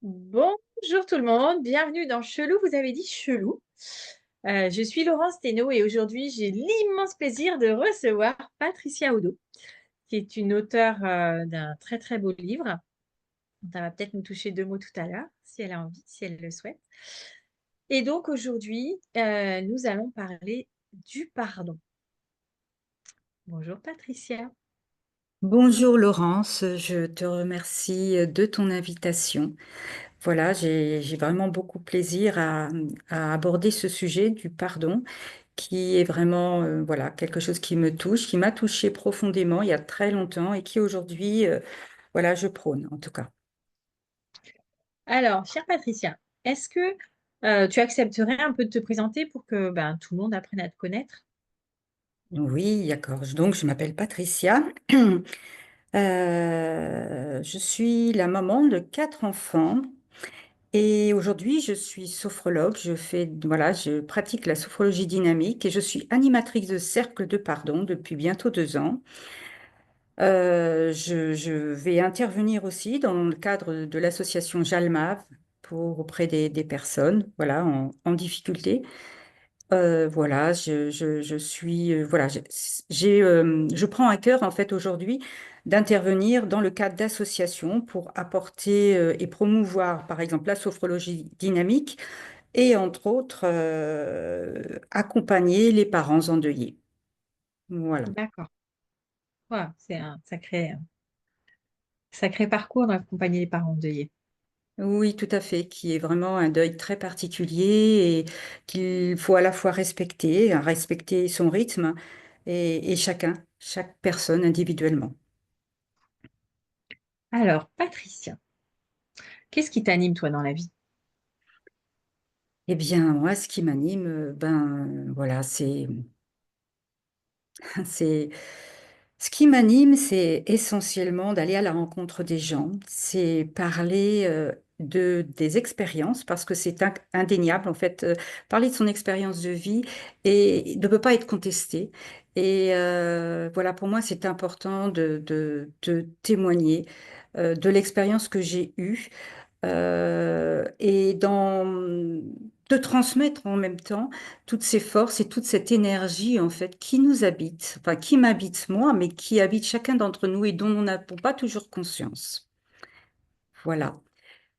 Bonjour tout le monde, bienvenue dans Chelou, vous avez dit Chelou. Je suis Laurence Thénault et aujourd'hui j'ai l'immense plaisir de recevoir Patricia Oudot, qui est une auteure d'un très très beau livre. Ça va peut-être nous toucher deux mots tout à l'heure, si elle a envie, si elle le souhaite. Et donc aujourd'hui, nous allons parler du pardon. Bonjour Patricia. Bonjour Laurence, je te remercie de ton invitation. Voilà, j'ai vraiment beaucoup plaisir à aborder ce sujet du pardon, qui est vraiment voilà, quelque chose qui me touche, qui m'a touchée profondément il y a très longtemps et qui aujourd'hui, voilà, je prône en tout cas. Alors, chère Patricia, est-ce que tu accepterais un peu de te présenter pour que tout le monde apprenne à te connaître? Oui, d'accord. Donc, je m'appelle Patricia. Je suis la maman de 4 enfants. Et aujourd'hui, je suis sophrologue. Voilà, je pratique la sophrologie dynamique et je suis animatrice de cercle de pardon depuis bientôt 2 ans. Je vais intervenir aussi dans le cadre de l'association Jalmav auprès des personnes, voilà, en difficulté. Voilà, je suis, voilà, je prends à cœur en fait aujourd'hui d'intervenir dans le cadre d'associations pour apporter et promouvoir, par exemple, la sophrologie dynamique et entre autres accompagner les parents endeuillés. Voilà. D'accord. Voilà, c'est un sacré parcours d'accompagner les parents endeuillés. Oui, tout à fait, qui est vraiment un deuil très particulier et qu'il faut à la fois respecter, respecter son rythme et chaque personne individuellement. Alors, Patricia, qu'est-ce qui t'anime, toi, dans la vie? Eh bien, moi, ce qui m'anime, voilà, c'est, ce qui m'anime, c'est essentiellement d'aller à la rencontre des gens, c'est parler des expériences, parce que c'est indéniable, en fait, parler de son expérience de vie et ne peut pas être contesté. Et voilà, pour moi, c'est important de témoigner de l'expérience que j'ai eue et de transmettre en même temps toutes ces forces et toute cette énergie en fait qui nous habite, enfin qui m'habite moi, mais qui habite chacun d'entre nous et dont nous n'avons pas toujours conscience. Voilà.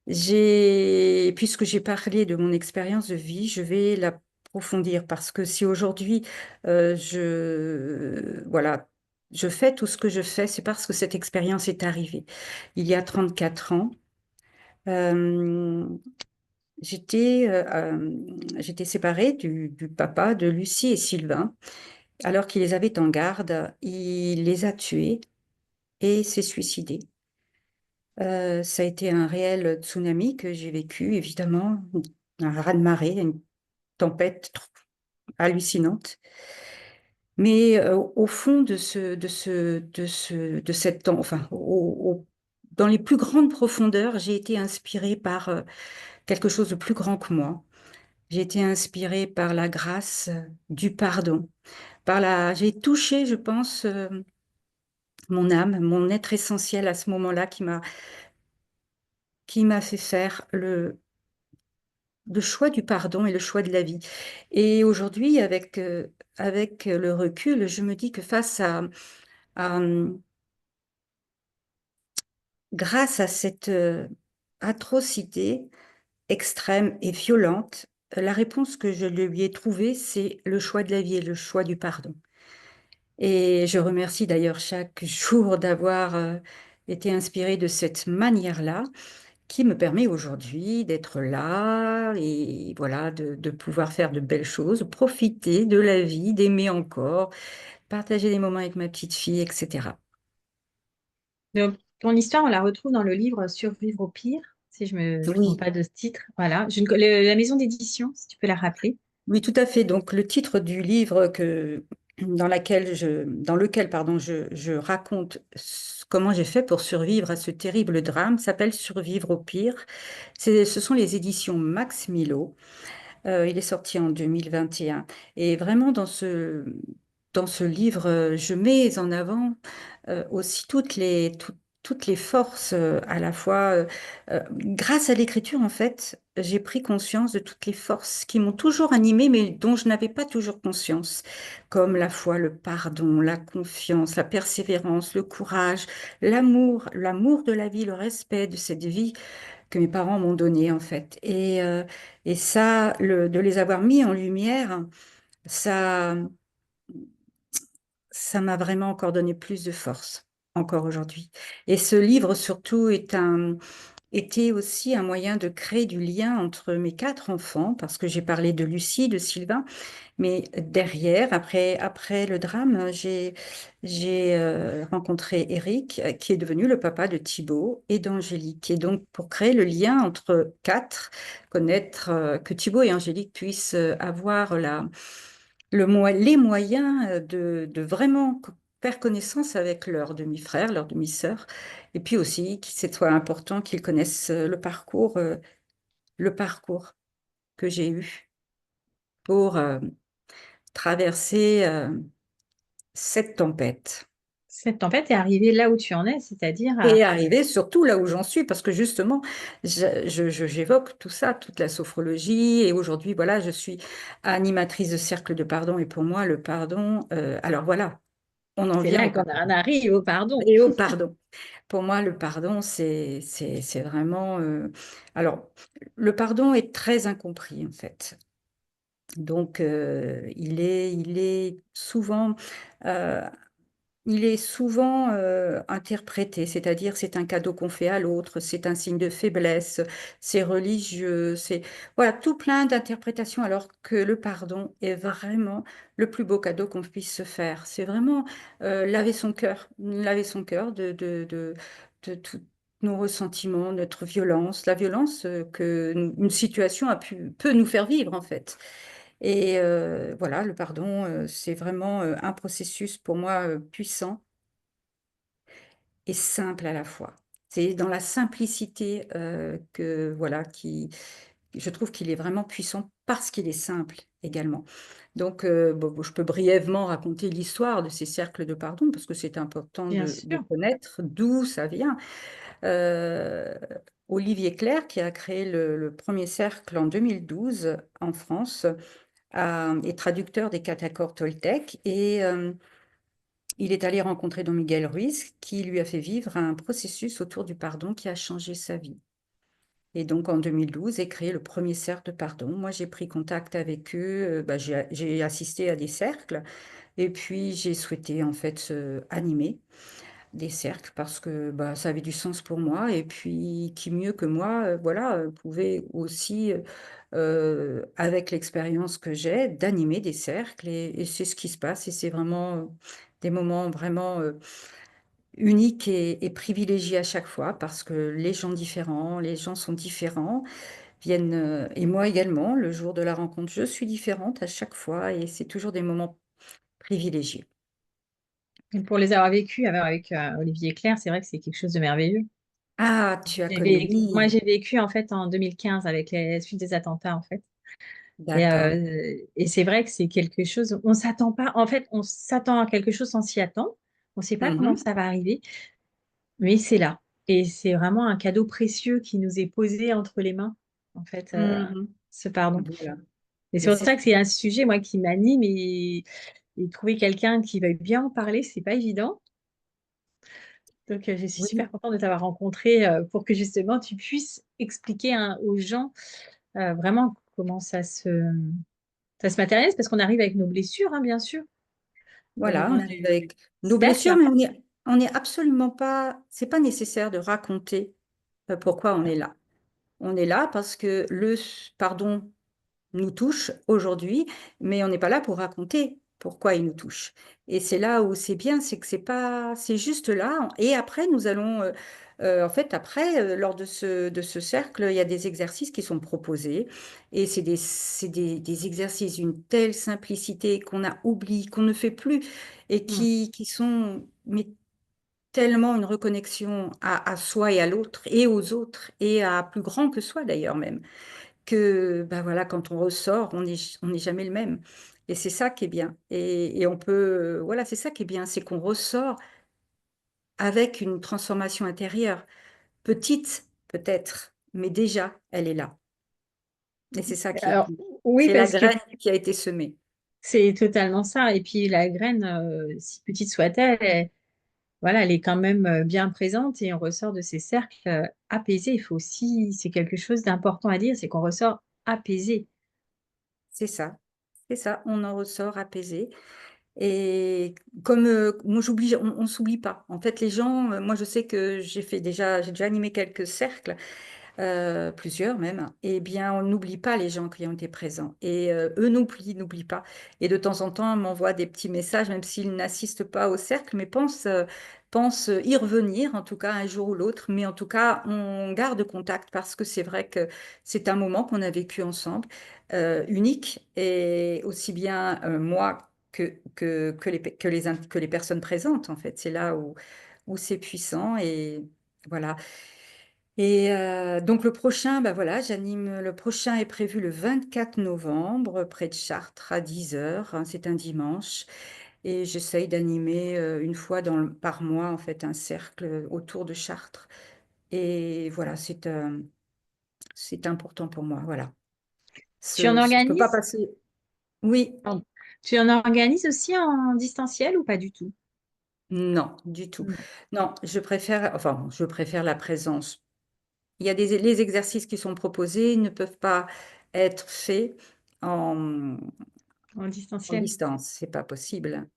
Puisque j'ai parlé de mon expérience de vie, je vais l'approfondir parce que si aujourd'hui voilà, je fais tout ce que je fais, c'est parce que cette expérience est arrivée. Il y a 34 ans. Euh, j'étais séparée du papa de Lucie et Sylvain. Alors qu'il les avait en garde, il les a tués et s'est suicidé. Ça a été un réel tsunami que j'ai vécu, évidemment, un raz-de-marée, une tempête hallucinante. Mais au fond de cette temps, enfin, dans les plus grandes profondeurs, j'ai été inspirée par quelque chose de plus grand que moi. J'ai été inspirée par la grâce du pardon. J'ai touché, je pense, mon âme, mon être essentiel à ce moment-là qui m'a fait faire le choix du pardon et le choix de la vie. Et aujourd'hui, avec le recul, je me dis que à, grâce à cette atrocité extrême et violente, la réponse que je lui ai trouvée, c'est le choix de la vie et le choix du pardon. Et je remercie d'ailleurs chaque jour d'avoir été inspirée de cette manière-là, qui me permet aujourd'hui d'être là et voilà, de pouvoir faire de belles choses, profiter de la vie, d'aimer encore, partager des moments avec ma petite fille, etc. Donc, ton histoire, on la retrouve dans le livre Survivre au pire, si je me trompe Oui, pas de ce titre. Voilà. La maison d'édition, si tu peux la rappeler. oui, tout à fait. Donc, le titre du livre dans lequel, pardon, je raconte comment j'ai fait pour survivre à ce terrible drame s'appelle Survivre au pire. Ce sont les éditions Max Milo. Il est sorti en 2021. Et vraiment, dans ce livre, je mets en avant aussi toutes les forces à la fois. Grâce à l'écriture, en fait, j'ai pris conscience de toutes les forces qui m'ont toujours animée, mais dont je n'avais pas toujours conscience, comme la foi, le pardon, la confiance, la persévérance, le courage, l'amour de la vie, le respect de cette vie que mes parents m'ont donnée, en fait. Et ça, de les avoir mis en lumière, ça, ça m'a vraiment encore donné plus de force, encore aujourd'hui. Et ce livre, surtout, était aussi un moyen de créer du lien entre mes quatre enfants, parce que j'ai parlé de Lucie, de Sylvain, mais derrière, après le drame, j'ai rencontré Eric, qui est devenu le papa de Thibaut et d'Angélique. Et donc, pour créer le lien entre quatre, connaître que Thibaut et Angélique puissent avoir les moyens de vraiment faire connaissance avec leurs demi-frères, leurs demi-sœurs, et puis aussi qu'il soit important qu'ils connaissent le parcours que j'ai eu pour traverser cette tempête. Cette tempête est arrivée là où tu en es, c'est-à-dire Et arriver surtout là où j'en suis, parce que justement, j'évoque tout ça, toute la sophrologie, et aujourd'hui, voilà, je suis animatrice de cercle de pardon, et pour moi, le pardon, alors voilà, on en c'est vient là au qu'on pardon. en arrive au pardon. Et au pardon. Pour moi, le pardon, c'est vraiment... alors, le pardon est très incompris, en fait. Donc, euh, il est souvent interprété, c'est-à-dire c'est un cadeau qu'on fait à l'autre, c'est un signe de faiblesse, c'est religieux, c'est voilà tout plein d'interprétations, alors que le pardon est vraiment le plus beau cadeau qu'on puisse se faire. C'est vraiment laver son cœur de tous nos ressentiments, notre violence, la violence que une situation peut nous faire vivre en fait. Et voilà, le pardon, c'est vraiment un processus pour moi puissant et simple à la fois. C'est dans la simplicité que voilà je trouve qu'il est vraiment puissant parce qu'il est simple également. Donc, je peux brièvement raconter l'histoire de ces cercles de pardon parce que c'est important Bien de sûr. connaître d'où ça vient. Euh, Olivier Clerc, qui a créé le premier cercle en 2012 en France, est traducteur des catacores toltèques et il est allé rencontrer Don Miguel Ruiz qui lui a fait vivre un processus autour du pardon qui a changé sa vie. Et donc en 2012 est créé le premier cercle de pardon. Moi j'ai pris contact avec eux, j'ai assisté à des cercles et puis j'ai souhaité en fait animer des cercles parce que ça avait du sens pour moi et puis qui mieux que moi voilà pouvait aussi avec l'expérience que j'ai d'animer des cercles et c'est ce qui se passe et c'est vraiment des moments vraiment uniques et privilégiés à chaque fois parce que les gens sont différents viennent et moi également le jour de la rencontre je suis différente à chaque fois et c'est toujours des moments privilégiés. Et pour les avoir vécus avec Olivier Clerc, c'est vrai que c'est quelque chose de merveilleux. Ah, tu as connu, Moi, oui, j'ai vécu en fait en 2015 avec les suites des attentats en fait. d'accord. Et c'est vrai que c'est quelque chose, on s'attend pas, en fait, on s'attend à quelque chose sans s'y attendre. On ne sait pas comment Mhm. ça va arriver, mais c'est là. Et c'est vraiment un cadeau précieux qui nous est posé entre les mains, en fait, Mhm. ce pardon. Voilà. Et Et c'est pour c'est ça que c'est un sujet, moi, qui m'anime et trouver quelqu'un qui veuille bien en parler, c'est pas évident. Donc, je suis oui, super contente de t'avoir rencontré pour que justement tu puisses expliquer aux gens vraiment comment ça se matérialise, parce qu'on arrive avec nos blessures, hein, bien sûr, au voilà, on moment arrive du avec nos blessures, cercle. mais on est absolument pas, c'est pas nécessaire de raconter pourquoi on est là. On est là parce que pardon nous touche aujourd'hui, mais on n'est pas là pour raconter pourquoi il nous touche. Et c'est là où c'est bien, c'est que c'est pas, c'est juste là. Et après, nous allons, en fait, après, lors de ce cercle, il y a des exercices qui sont proposés. Et des exercices d'une telle simplicité qu'on a oublié, qu'on ne fait plus, et Mm. qui sont mais tellement une reconnexion à soi et à l'autre, et aux autres, et à plus grand que soi d'ailleurs même que bah voilà, quand on ressort, on n'est jamais le même. Et c'est ça qui est bien. Et on peut, voilà, c'est ça qui est bien, c'est qu'on ressort avec une transformation intérieure, petite peut-être, mais déjà, elle est là. Et c'est ça qui est Alors, cool. oui, C'est la parce que graine qui a été semée. c'est totalement ça. Et puis la graine, si petite soit-elle, voilà, elle est quand même bien présente et on ressort de ces cercles apaisés. Il faut aussi, c'est quelque chose d'important à dire, c'est qu'on ressort apaisé. C'est ça. C'est ça. On en ressort apaisé. Et comme moi, on s'oublie pas. En fait, les gens, moi, je sais que j'ai déjà animé quelques cercles. Plusieurs même, eh bien, on n'oublie pas les gens qui ont été présents. Et eux n'oublient pas. Et de temps en temps, on m'envoie des petits messages, même s'ils n'assistent pas au cercle, mais pensent y revenir, en tout cas un jour ou l'autre. Mais en tout cas, on garde contact parce que c'est vrai que c'est un moment qu'on a vécu ensemble, unique, et aussi bien moi que les personnes présentes, en fait. C'est là où c'est puissant et voilà. Et donc le prochain, bah voilà, le prochain est prévu le 24 novembre près de Chartres à 10 heures, hein, c'est un dimanche. Et j'essaye d'animer une fois par mois en fait un cercle autour de Chartres. Et voilà, c'est important pour moi. Voilà. Tu en Je peux pas organises? passer. Oui, Pardon. Tu en organises aussi en distanciel ou pas du tout? non, du tout. Non. Non, je préfère la présence. Il y a les exercices qui sont proposés ne peuvent pas être faits en, En en distanciel. distance, c'est pas possible.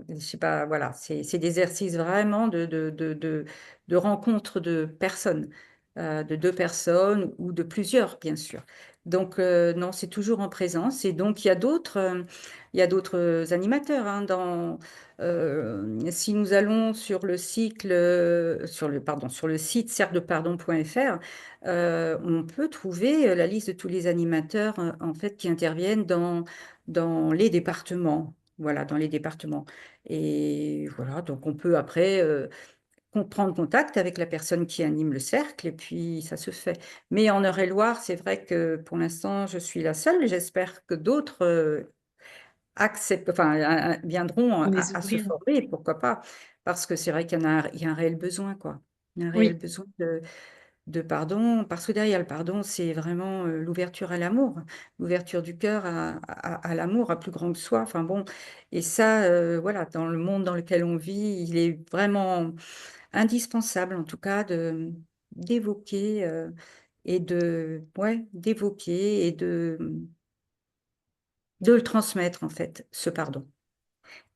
Je sais pas, voilà, c'est des exercices vraiment de rencontre de personnes, de deux personnes ou de plusieurs, bien sûr. Donc, non, c'est toujours en présence. Et donc, il y a d'autres animateurs, hein, si nous allons sur le cycle, sur le site cerclepardon.fr, on peut trouver la liste de tous les animateurs, en fait, qui interviennent dans les départements. Voilà, dans les départements. Et voilà, donc on peut après prendre contact avec la personne qui anime le cercle et puis ça se fait. Mais en Eure-et-Loire, c'est vrai que pour l'instant, je suis la seule. J'espère que d'autres viendront Les à se ouvrir. former, pourquoi pas. Parce que c'est vrai il y a un réel besoin, quoi. Il y a un réel Oui, besoin de pardon, parce que derrière le pardon, c'est vraiment l'ouverture à l'amour, l'ouverture du cœur à l'amour, à plus grand que soi. Enfin bon, et ça, voilà, dans le monde dans lequel on vit, il est vraiment indispensable, en tout cas, d'évoquer d'évoquer et de le transmettre, en fait, ce pardon.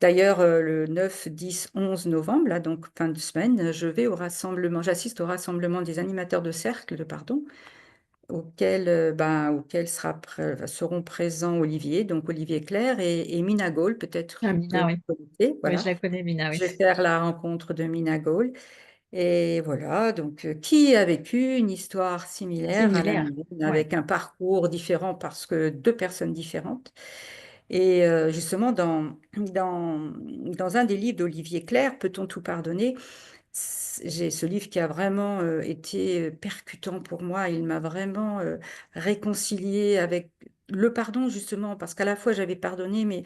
D'ailleurs, le 9, 10, 11 novembre, là, donc fin de semaine, j'assiste au rassemblement des animateurs de cercle de pardon, auquel seront présents Olivier, donc Olivier Claire et Mina Gaul, peut-être que Amina, vous oui. connaissez, Oui, je voilà. la connais, Mina, oui. Je vais faire la rencontre de Mina Gaul. Et voilà, donc qui a vécu une histoire similaire à la Similaire. mienne, Ouais. avec un parcours différent parce que deux personnes différentes. Et justement, dans un des livres d'Olivier Claire, Peut-on tout pardonner? J'ai ce livre qui a vraiment été percutant pour moi. Il m'a vraiment réconcilié avec le pardon, justement, parce qu'à la fois j'avais pardonné, mais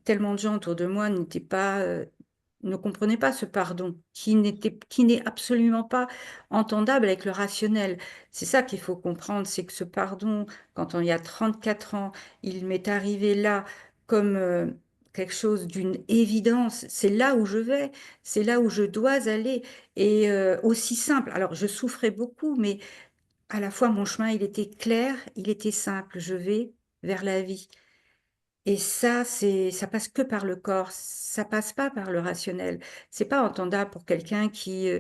tellement de gens autour de moi ne comprenaient pas ce pardon, qui n'est absolument pas entendable avec le rationnel. C'est ça qu'il faut comprendre, c'est que ce pardon, quand on y a 34 ans, il m'est arrivé là comme quelque chose d'une évidence. C'est là où je vais, c'est là où je dois aller. Et aussi simple. Alors, je souffrais beaucoup, mais à la fois, mon chemin, il était clair, il était simple. Je vais vers la vie. Et ça passe que par le corps, ça passe pas par le rationnel. C'est pas entendable pour quelqu'un qui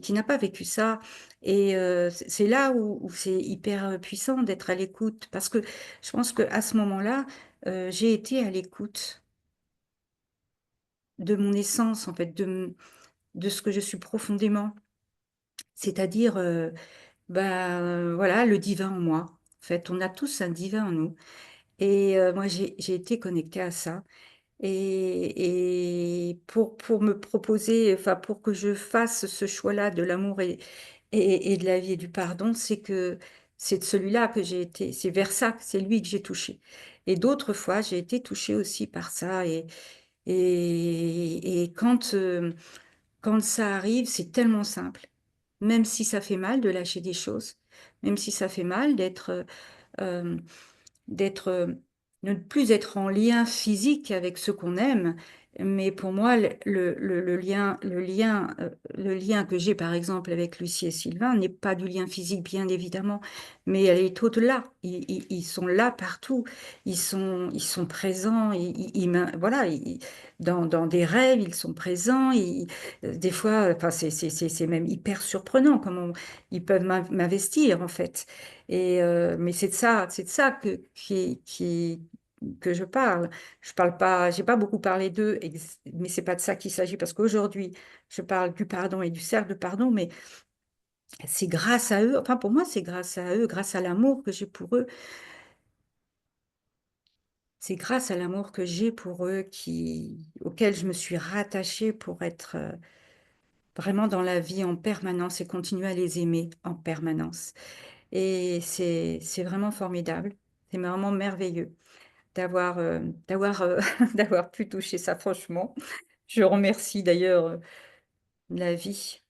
n'a pas vécu ça. Et c'est là où c'est hyper puissant d'être à l'écoute, parce que je pense qu'à ce moment-là, j'ai été à l'écoute de mon essence, en fait, de ce que je suis profondément, c'est-à-dire, voilà, le divin en moi. En fait, on a tous un divin en nous. Et moi, j'ai été connectée à ça. Et pour me proposer, enfin, pour que je fasse ce choix-là de l'amour et de la vie et du pardon, c'est de celui-là que j'ai été, c'est vers ça, c'est lui que j'ai touché. Et d'autres fois, j'ai été touchée aussi par ça. Et quand ça arrive, c'est tellement simple. Même si ça fait mal de lâcher des choses, même si ça fait mal euh, d'être, de ne plus être en lien physique avec ceux qu'on aime. Mais pour moi, le lien que j'ai, par exemple, avec Lucie et Sylvain n'est pas du lien physique, bien évidemment, mais elle est au-delà. Ils sont là partout. Ils sont présents. Voilà, dans des rêves, ils sont présents. Des fois, enfin, c'est même hyper surprenant comment ils peuvent m'investir, en fait. Mais c'est de ça que je parle. Je parle pas, j'ai pas beaucoup parlé d'eux, mais c'est pas de ça qu'il s'agit parce qu'aujourd'hui, je parle du pardon et du cercle de pardon, mais c'est grâce à eux. Enfin, pour moi, c'est grâce à eux, grâce à l'amour que j'ai pour eux. C'est grâce à l'amour que j'ai pour eux auquel je me suis rattachée pour être vraiment dans la vie en permanence et continuer à les aimer en permanence. Et c'est vraiment formidable. C'est vraiment merveilleux d'avoir d'avoir pu toucher ça, franchement. Je remercie d'ailleurs la vie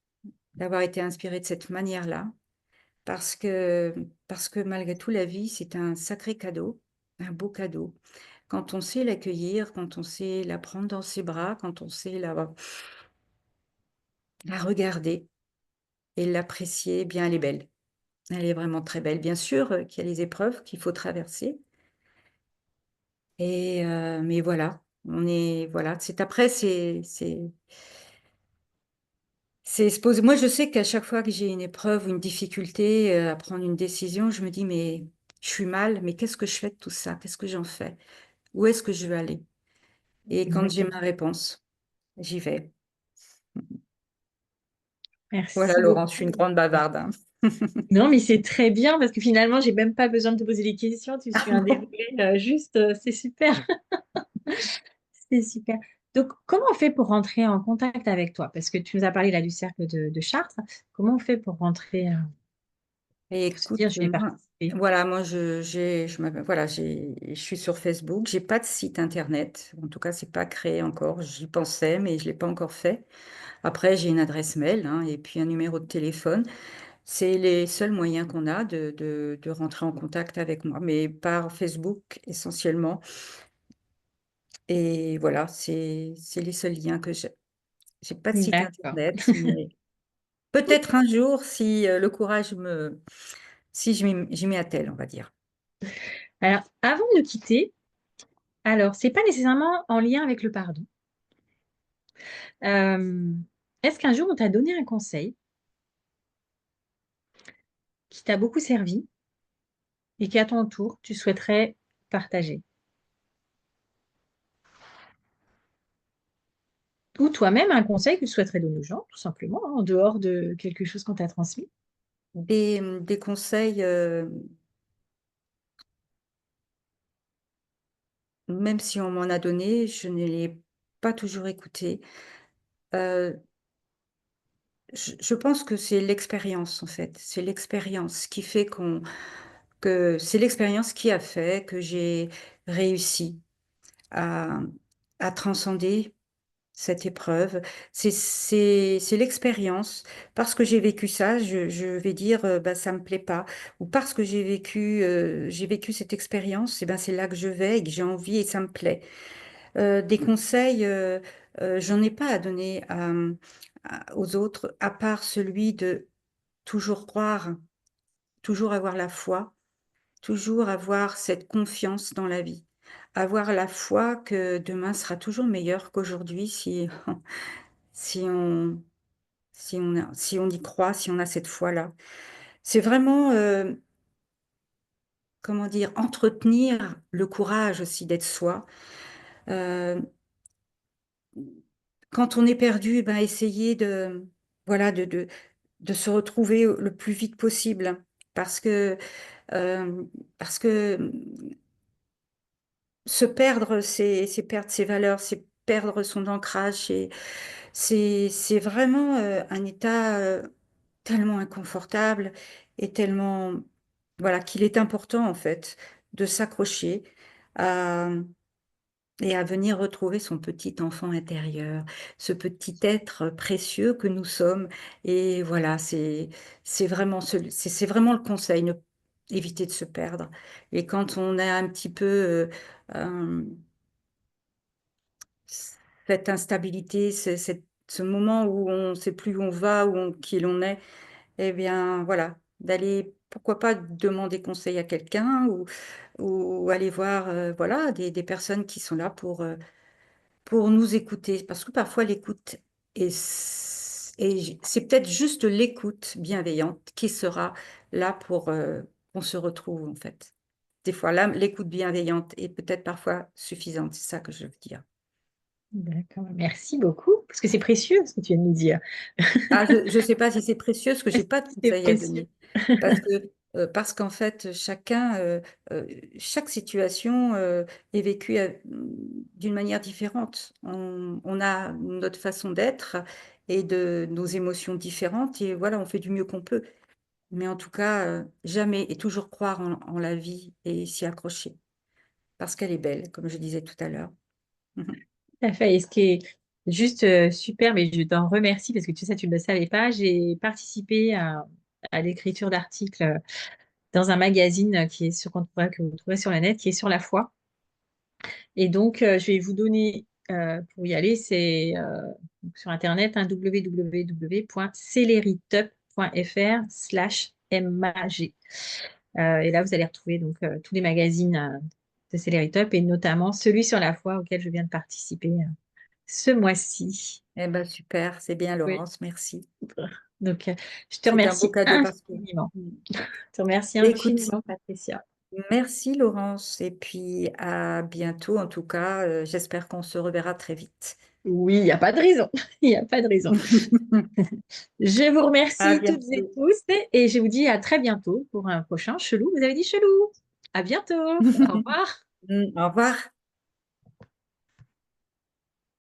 d'avoir été inspirée de cette manière-là, parce que, parce que malgré tout, la vie, c'est un sacré cadeau, un beau cadeau. Quand on sait l'accueillir, quand on sait la prendre dans ses bras, quand on sait la regarder et l'apprécier, eh bien, elle est belle. Elle est vraiment très belle. Bien sûr qu'il y a les épreuves qu'il faut traverser, mais voilà, voilà, c'est après, c'est se poser. Moi, je sais qu'à chaque fois que j'ai une épreuve ou une difficulté à prendre une décision, je me dis, mais je suis mal, mais qu'est-ce que je fais de tout ça? Qu'est-ce que j'en fais? Où est-ce que je veux aller? Et quand j'ai ma Exactement. réponse, j'y vais. Voilà, Merci Laurent, je suis une beaucoup. grande bavarde, hein. Non, mais c'est très bien parce que finalement, j'ai même pas besoin de te poser des questions. Tu Ah suis un bon? déroulé juste, c'est super. C'est super. Donc, comment on fait pour rentrer en contact avec toi? Parce que tu nous as parlé là du cercle de Chartres. Comment on fait pour rentrer, Et pour se dire, écoute, je vais moi, participer? voilà, moi, voilà, je suis sur Facebook. J'ai pas de site internet. En tout cas, c'est pas créé encore. J'y pensais, mais je l'ai pas encore fait. Après, j'ai une adresse mail, hein, et puis un numéro de téléphone. C'est les seuls moyens qu'on a de rentrer en contact avec moi, mais par Facebook essentiellement. Et voilà, c'est les seuls liens que j'ai. J'ai pas de site D'accord. internet, mais peut-être un jour, si si je m'y attelle, on va dire. Alors, avant de quitter, alors, c'est pas nécessairement en lien avec le pardon. Euh, Est-ce qu'un jour on t'a donné un conseil qui t'a beaucoup servi et qu'à ton tour, tu souhaiterais partager? Ou toi-même un conseil que tu souhaiterais donner aux gens, tout simplement, hein, en dehors de quelque chose qu'on t'a transmis? Des conseils, même si on m'en a donné, je ne les pas toujours écoutés. Heu, je pense que c'est l'expérience, en fait. C'est l'expérience qui fait que c'est l'expérience qui a fait que j'ai réussi à transcender cette épreuve. C'est l'expérience. Parce que j'ai vécu ça, je vais dire, bah, ça me plaît pas. Ou parce que j'ai vécu cette expérience, et ben, c'est là que je vais et que j'ai envie et ça me plaît. Des conseils, j'en ai pas à donner aux autres, à part celui de toujours croire, toujours avoir la foi, toujours avoir cette confiance dans la vie. Avoir la foi que demain sera toujours meilleur qu'aujourd'hui si, si on, si on y croit, si on a cette foi-là. C'est vraiment, comment dire, entretenir le courage aussi d'être soi. Euh, Quand on est perdu, ben, essayer voilà, de se retrouver le plus vite possible. Parce que, parce que se perdre, c'est perdre ses valeurs, c'est perdre son ancrage. C'est vraiment un état tellement inconfortable et tellement, voilà, qu'il est important, en fait, de s'accrocher et à venir retrouver son petit enfant intérieur, ce petit être précieux que nous sommes. Et voilà, c'est vraiment c'est vraiment le conseil, éviter de se perdre. Et quand on a un petit peu euh, cette instabilité, ce moment où on ne sait plus où on va, qui l'on est, eh bien voilà, d'aller, pourquoi pas demander conseil à quelqu'un, ou aller voir voilà, des personnes qui sont là pour nous écouter. Parce que parfois l'écoute c'est peut-être juste l'écoute bienveillante qui sera là pour qu'on se retrouve en fait. Des fois, là, l'écoute bienveillante est peut-être parfois suffisante, c'est ça que je veux dire. D'accord, merci beaucoup, parce que c'est précieux ce que tu viens de nous dire. Ah, je ne sais pas si c'est précieux, parce que j'ai pas de C'est conseils à précieux. donner. Parce qu'en fait, euh, chaque situation est vécue d'une manière différente. On a notre façon d'être et de nos émotions différentes, et voilà, on fait du mieux qu'on peut. Mais en tout cas, jamais et toujours croire en la vie et s'y accrocher, parce qu'elle est belle, comme je disais tout à l'heure. Tout à fait. Et ce qui est juste super, mais je t'en remercie parce que tu sais, tu ne le savais pas, j'ai participé à l'écriture d'articles dans un magazine qui est que vous trouverez sur la net, qui est sur la foi. Et donc, je vais vous donner, pour y aller, c'est sur Internet, hein, www.celeritup.fr/mag. Et là, vous allez retrouver donc tous les magazines de Celery et notamment celui sur la foi auquel je viens de participer ce mois-ci. Eh ben super, c'est bien, Oui. Laurence, merci. Donc, je te C'est un beau remercie cadeau parce que infiniment. Je te remercie écoute, infiniment, Patricia. merci Laurence, et puis à bientôt en tout cas. J'espère qu'on se reverra très vite. Oui, il n'y a pas de raison. Il n'y a pas de raison. Je vous À remercie toutes et bientôt. tous et je vous dis à très bientôt pour un prochain chelou. Vous avez dit chelou. À bientôt. Au revoir. Au revoir.